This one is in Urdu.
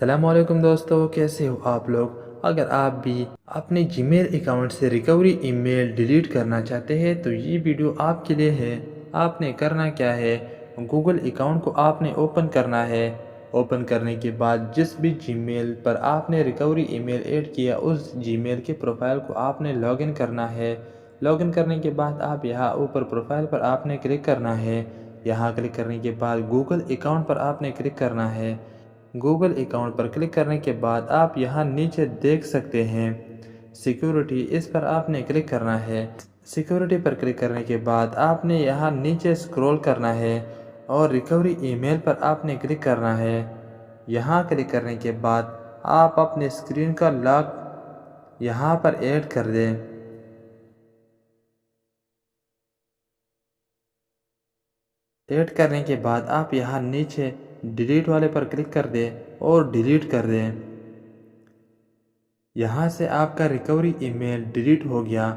السلام علیکم دوستو، کیسے ہو آپ لوگ؟ اگر آپ بھی اپنے جی میل اکاؤنٹ سے ریکوری ای میل ڈیلیٹ کرنا چاہتے ہیں تو یہ ویڈیو آپ کے لیے ہے۔ آپ نے کرنا کیا ہے، گوگل اکاؤنٹ کو آپ نے اوپن کرنا ہے۔ اوپن کرنے کے بعد جس بھی جی میل پر آپ نے ریکوری ای میل ایڈ کیا اس جی میل کے پروفائل کو آپ نے لاگ ان کرنا ہے۔ لاگ ان کرنے کے بعد آپ یہاں اوپر پروفائل پر آپ نے کلک کرنا ہے۔ یہاں کلک کرنے کے بعد گوگل اکاؤنٹ پر آپ نے کلک کرنا ہے۔ گوگل اکاؤنٹ پر کلک کرنے کے بعد آپ یہاں نیچے دیکھ سکتے ہیں سیکیورٹی، اس پر آپ نے کلک کرنا ہے۔ سیکیورٹی پر کلک کرنے کے بعد آپ نے یہاں نیچے سکرول کرنا ہے اور ریکوری ای میل پر آپ نے کلک کرنا ہے۔ یہاں کلک کرنے کے بعد آپ اپنے اسکرین کا لاک یہاں پر ایڈ کر دیں۔ ایڈ کرنے کے بعد آپ یہاں نیچے ڈیلیٹ والے پر کلک کر دیں اور ڈیلیٹ کر دیں۔ یہاں سے آپ کا ریکوری ای میل ڈیلیٹ ہو گیا۔